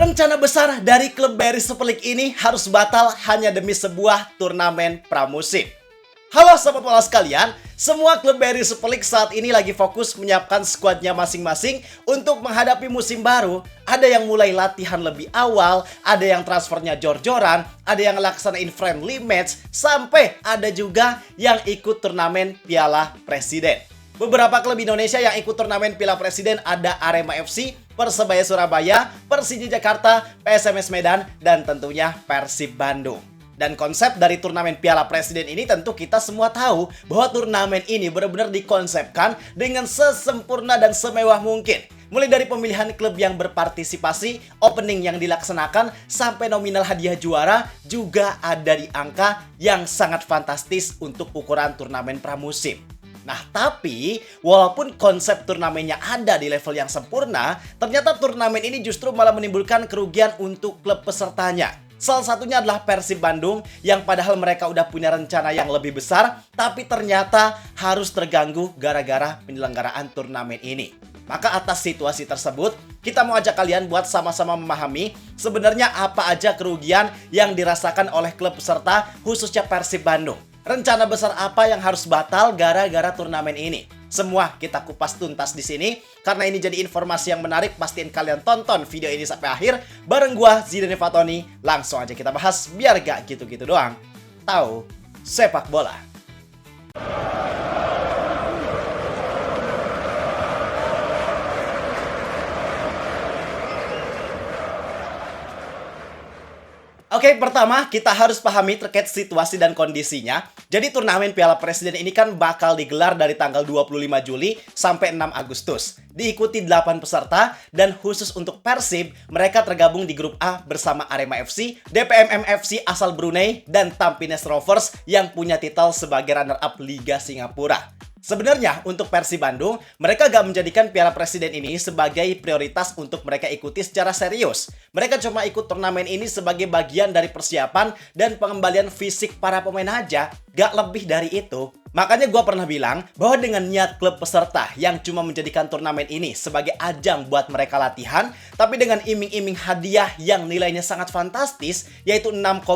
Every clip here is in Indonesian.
Rencana besar dari klub Barry Sepelik ini harus batal hanya demi sebuah turnamen pramusim. Halo sobat bola sekalian, semua klub Barry Sepelik saat ini lagi fokus menyiapkan skuadnya masing-masing untuk menghadapi musim baru. Ada yang mulai latihan lebih awal, ada yang transfernya jor-joran, ada yang laksanain friendly match, sampai ada juga yang ikut turnamen Piala Presiden. Beberapa klub Indonesia yang ikut turnamen Piala Presiden ada Arema FC, Persebaya Surabaya, Persija Jakarta, PSMS Medan, dan tentunya Persib Bandung. Dan konsep dari turnamen Piala Presiden ini tentu kita semua tahu bahwa turnamen ini benar-benar dikonsepkan dengan sesempurna dan semewah mungkin. Mulai dari pemilihan klub yang berpartisipasi, opening yang dilaksanakan, sampai nominal hadiah juara juga ada di angka yang sangat fantastis untuk ukuran turnamen pramusim. Nah, tapi walaupun konsep turnamennya ada di level yang sempurna, ternyata turnamen ini justru malah menimbulkan kerugian untuk klub pesertanya. Salah satunya adalah Persib Bandung yang padahal mereka udah punya rencana yang lebih besar, tapi ternyata harus terganggu gara-gara penyelenggaraan turnamen ini. Maka atas situasi tersebut, kita mau ajak kalian buat sama-sama memahami sebenarnya apa aja kerugian yang dirasakan oleh klub peserta, khususnya Persib Bandung. Rencana besar apa yang harus batal gara-gara turnamen ini? Semua kita kupas tuntas di sini. Karena ini jadi informasi yang menarik, pastiin kalian tonton video ini sampai akhir. Bareng gua, Zidane Fatoni. Langsung aja kita bahas, biar gak gitu-gitu doang. Tahu sepak bola. Oke, pertama kita harus pahami terkait situasi dan kondisinya. Jadi turnamen Piala Presiden ini kan bakal digelar dari tanggal 25 Juli sampai 6 Agustus. Diikuti 8 peserta dan khusus untuk Persib, mereka tergabung di grup A bersama Arema FC, DPMM FC asal Brunei, dan Tampines Rovers yang punya titel sebagai runner-up Liga Singapura. Sebenarnya untuk Persib Bandung, mereka gak menjadikan Piala Presiden ini sebagai prioritas untuk mereka ikuti secara serius. Mereka cuma ikut turnamen ini sebagai bagian dari persiapan dan pengembalian fisik para pemain aja, gak lebih dari itu. Makanya gue pernah bilang bahwa dengan niat klub peserta yang cuma menjadikan turnamen ini sebagai ajang buat mereka latihan, tapi dengan iming-iming hadiah yang nilainya sangat fantastis, yaitu 6,5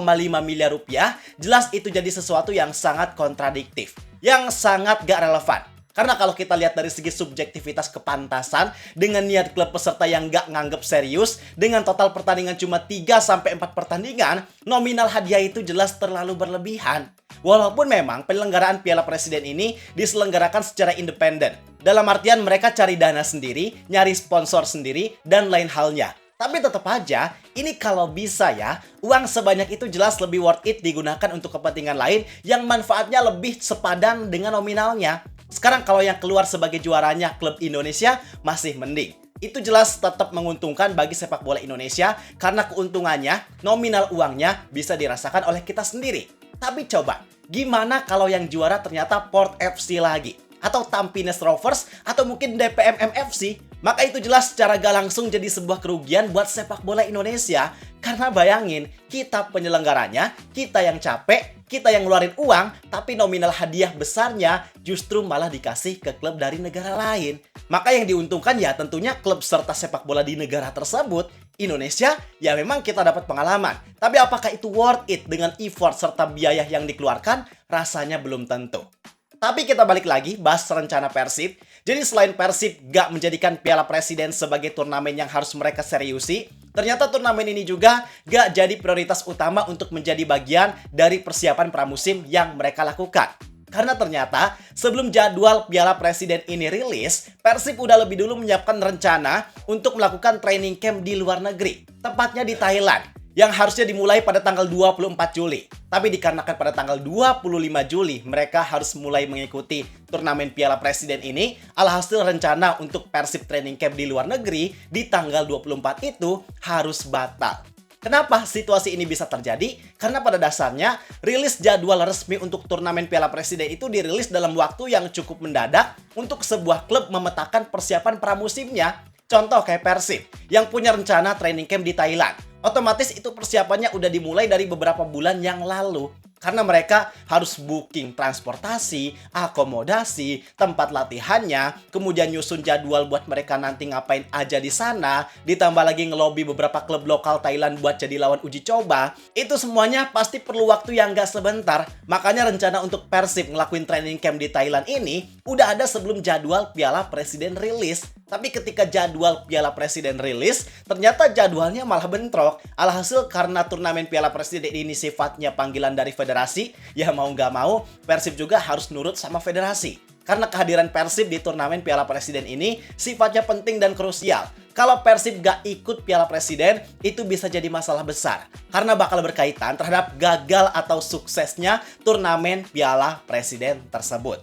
miliar rupiah, jelas itu jadi sesuatu yang sangat kontradiktif, yang sangat gak relevan. Karena kalau kita lihat dari segi subjektivitas kepantasan, dengan niat klub peserta yang gak nganggep serius, dengan total pertandingan cuma 3-4 pertandingan, nominal hadiah itu jelas terlalu berlebihan. Walaupun memang penyelenggaraan Piala Presiden ini diselenggarakan secara independen. Dalam artian mereka cari dana sendiri, nyari sponsor sendiri, dan lain halnya. Tapi tetap aja, ini kalau bisa ya, uang sebanyak itu jelas lebih worth it digunakan untuk kepentingan lain yang manfaatnya lebih sepadan dengan nominalnya. Sekarang kalau yang keluar sebagai juaranya klub Indonesia masih mending. Itu jelas tetap menguntungkan bagi sepak bola Indonesia karena keuntungannya, nominal uangnya bisa dirasakan oleh kita sendiri. Tapi coba, gimana kalau yang juara ternyata Port FC lagi? Atau Tampines Rovers, atau mungkin DPMM FC? Maka itu jelas secara gak langsung jadi sebuah kerugian buat sepak bola Indonesia. Karena bayangin, kita penyelenggaranya, kita yang capek, kita yang ngeluarin uang, tapi nominal hadiah besarnya justru malah dikasih ke klub dari negara lain. Maka yang diuntungkan ya tentunya klub serta sepak bola di negara tersebut. Indonesia, ya memang kita dapat pengalaman. Tapi apakah itu worth it dengan effort serta biaya yang dikeluarkan? Rasanya belum tentu. Tapi kita balik lagi bahas rencana Persib. Jadi selain Persib gak menjadikan Piala Presiden sebagai turnamen yang harus mereka seriusi, ternyata turnamen ini juga gak jadi prioritas utama untuk menjadi bagian dari persiapan pramusim yang mereka lakukan. Karena ternyata sebelum jadwal Piala Presiden ini rilis, Persib udah lebih dulu menyiapkan rencana untuk melakukan training camp di luar negeri. Tepatnya di Thailand, yang harusnya dimulai pada tanggal 24 Juli. Tapi dikarenakan pada tanggal 25 Juli mereka harus mulai mengikuti turnamen Piala Presiden ini, alhasil rencana untuk Persib training camp di luar negeri di tanggal 24 itu harus batal. Kenapa situasi ini bisa terjadi? Karena pada dasarnya rilis jadwal resmi untuk turnamen Piala Presiden itu dirilis dalam waktu yang cukup mendadak untuk sebuah klub memetakan persiapan pramusimnya. Contoh kayak Persib yang punya rencana training camp di Thailand. Otomatis itu persiapannya udah dimulai dari beberapa bulan yang lalu. Karena mereka harus booking transportasi, akomodasi, tempat latihannya, kemudian nyusun jadwal buat mereka nanti ngapain aja di sana, ditambah lagi ngelobi beberapa klub lokal Thailand buat jadi lawan uji coba. Itu semuanya pasti perlu waktu yang gak sebentar. Makanya rencana untuk Persib ngelakuin training camp di Thailand ini udah ada sebelum jadwal Piala Presiden rilis. Tapi ketika jadwal Piala Presiden rilis, ternyata jadwalnya malah bentrok. Alhasil karena turnamen Piala Presiden ini sifatnya panggilan dari federasi, ya mau nggak mau, Persib juga harus nurut sama federasi. Karena kehadiran Persib di turnamen Piala Presiden ini sifatnya penting dan krusial. Kalau Persib gak ikut Piala Presiden, itu bisa jadi masalah besar. Karena bakal berkaitan terhadap gagal atau suksesnya turnamen Piala Presiden tersebut.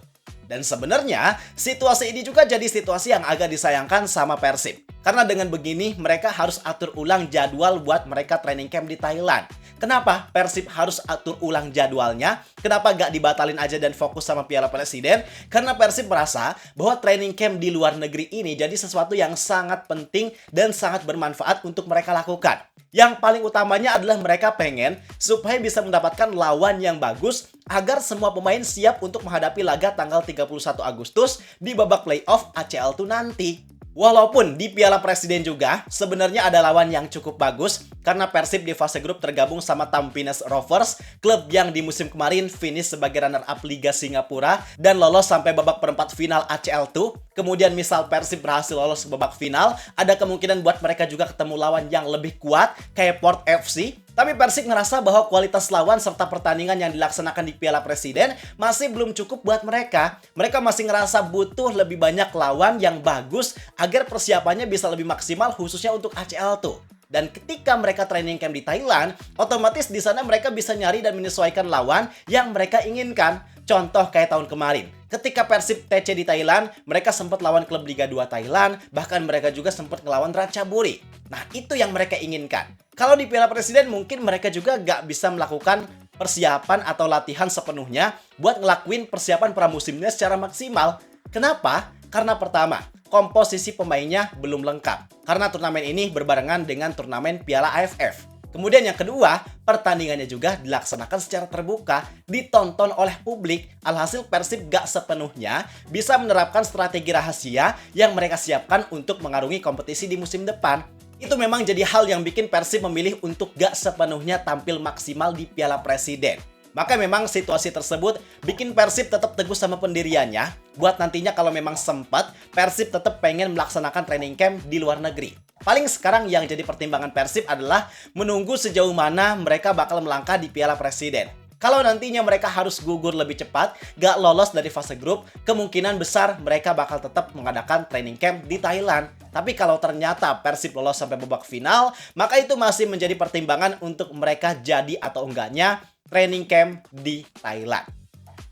Dan sebenarnya, situasi ini juga jadi situasi yang agak disayangkan sama Persib. Karena dengan begini, mereka harus atur ulang jadwal buat mereka training camp di Thailand. Kenapa Persib harus atur ulang jadwalnya? Kenapa gak dibatalin aja dan fokus sama Piala Presiden? Karena Persib merasa bahwa training camp di luar negeri ini jadi sesuatu yang sangat penting dan sangat bermanfaat untuk mereka lakukan. Yang paling utamanya adalah mereka pengen supaya bisa mendapatkan lawan yang bagus agar semua pemain siap untuk menghadapi laga tanggal 31 Agustus di babak playoff ACL II nanti. Walaupun di Piala Presiden juga sebenarnya ada lawan yang cukup bagus karena Persib di fase grup tergabung sama Tampines Rovers, klub yang di musim kemarin finish sebagai runner-up Liga Singapura dan lolos sampai babak perempat final ACL II. Kemudian misal Persib berhasil lolos ke babak final, ada kemungkinan buat mereka juga ketemu lawan yang lebih kuat kayak Port FC. Tapi Persib ngerasa bahwa kualitas lawan serta pertandingan yang dilaksanakan di Piala Presiden masih belum cukup buat mereka. Mereka masih ngerasa butuh lebih banyak lawan yang bagus agar persiapannya bisa lebih maksimal khususnya untuk ACL II. Dan ketika mereka training camp di Thailand, otomatis di sana mereka bisa nyari dan menyesuaikan lawan yang mereka inginkan. Contoh kayak tahun kemarin, ketika Persib TC di Thailand, mereka sempat lawan klub Liga 2 Thailand, bahkan mereka juga sempat ngelawan Ratchaburi. Nah, itu yang mereka inginkan. Kalau di Piala Presiden mungkin mereka juga gak bisa melakukan persiapan atau latihan sepenuhnya buat ngelakuin persiapan pramusimnya secara maksimal. Kenapa? Karena pertama, komposisi pemainnya belum lengkap. Karena turnamen ini berbarengan dengan turnamen Piala AFF. Kemudian yang kedua, pertandingannya juga dilaksanakan secara terbuka, ditonton oleh publik. Alhasil Persib gak sepenuhnya bisa menerapkan strategi rahasia yang mereka siapkan untuk mengarungi kompetisi di musim depan. Itu memang jadi hal yang bikin Persib memilih untuk gak sepenuhnya tampil maksimal di Piala Presiden. Maka memang situasi tersebut bikin Persib tetap teguh sama pendiriannya buat nantinya kalau memang sempat Persib tetap pengen melaksanakan training camp di luar negeri. Paling sekarang yang jadi pertimbangan Persib adalah menunggu sejauh mana mereka bakal melangkah di Piala Presiden. Kalau nantinya mereka harus gugur lebih cepat, gak lolos dari fase grup, kemungkinan besar mereka bakal tetap mengadakan training camp di Thailand. Tapi kalau ternyata Persib lolos sampai babak final, maka itu masih menjadi pertimbangan untuk mereka jadi atau enggaknya training camp di Thailand.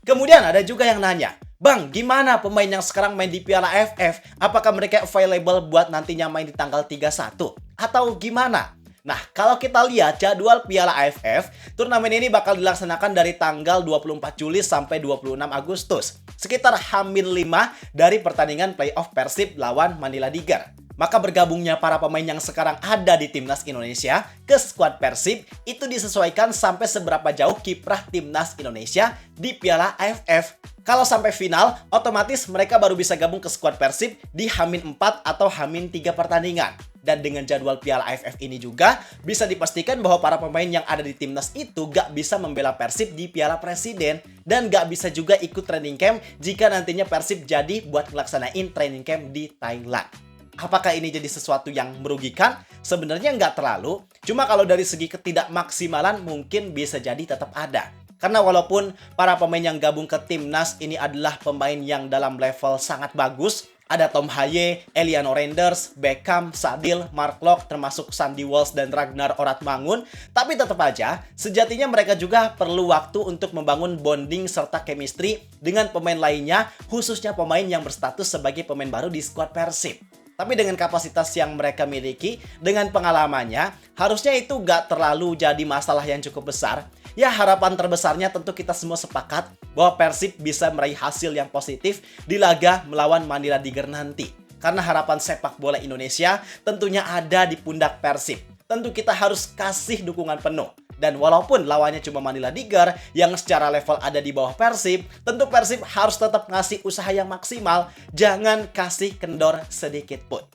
Kemudian ada juga yang nanya, Bang, gimana pemain yang sekarang main di Piala AFF? Apakah mereka available buat nantinya main di tanggal 31? Atau gimana? Nah, kalau kita lihat jadwal Piala AFF, turnamen ini bakal dilaksanakan dari tanggal 24 Juli sampai 26 Agustus. Sekitar H-5 dari pertandingan playoff Persib lawan Manila Tiger. Maka bergabungnya para pemain yang sekarang ada di Timnas Indonesia ke skuad Persib itu disesuaikan sampai seberapa jauh kiprah Timnas Indonesia di Piala AFF. Kalau sampai final, otomatis mereka baru bisa gabung ke skuad Persib di H-4 atau H-3 pertandingan. Dan dengan jadwal Piala AFF ini juga bisa dipastikan bahwa para pemain yang ada di Timnas itu gak bisa membela Persib di Piala Presiden dan gak bisa juga ikut training camp jika nantinya Persib jadi buat ngelaksanain training camp di Thailand. Apakah ini jadi sesuatu yang merugikan? Sebenarnya nggak terlalu. Cuma kalau dari segi ketidakmaksimalan mungkin bisa jadi tetap ada. Karena walaupun para pemain yang gabung ke Timnas ini adalah pemain yang dalam level sangat bagus, ada Tom Haye, Eliano Renders, Beckham, Sadil, Mark Locke, termasuk Sandy Walsh dan Ragnar Oratmangun. Tapi tetap aja, sejatinya mereka juga perlu waktu untuk membangun bonding serta chemistry dengan pemain lainnya, khususnya pemain yang berstatus sebagai pemain baru di skuad Persib. Tapi dengan kapasitas yang mereka miliki, dengan pengalamannya, harusnya itu gak terlalu jadi masalah yang cukup besar. Ya harapan terbesarnya tentu kita semua sepakat bahwa Persib bisa meraih hasil yang positif di laga melawan Manila Tiger nanti. Karena harapan sepak bola Indonesia tentunya ada di pundak Persib. Tentu kita harus kasih dukungan penuh. Dan walaupun lawannya cuma Manila Digar yang secara level ada di bawah Persib, tentu Persib harus tetap ngasih usaha yang maksimal, jangan kasih kendor sedikit pun.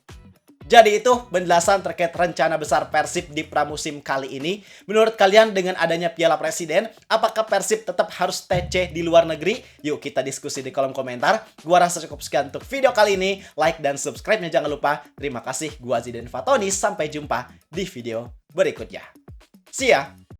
Jadi itu penjelasan terkait rencana besar Persib di pramusim kali ini. Menurut kalian dengan adanya Piala Presiden, apakah Persib tetap harus TC di luar negeri? Yuk kita diskusi di kolom komentar. Gua rasa cukup sekian untuk video kali ini. Like dan subscribe-nya jangan lupa. Terima kasih, gua Zidan Fatoni. Sampai jumpa di video berikutnya. See ya!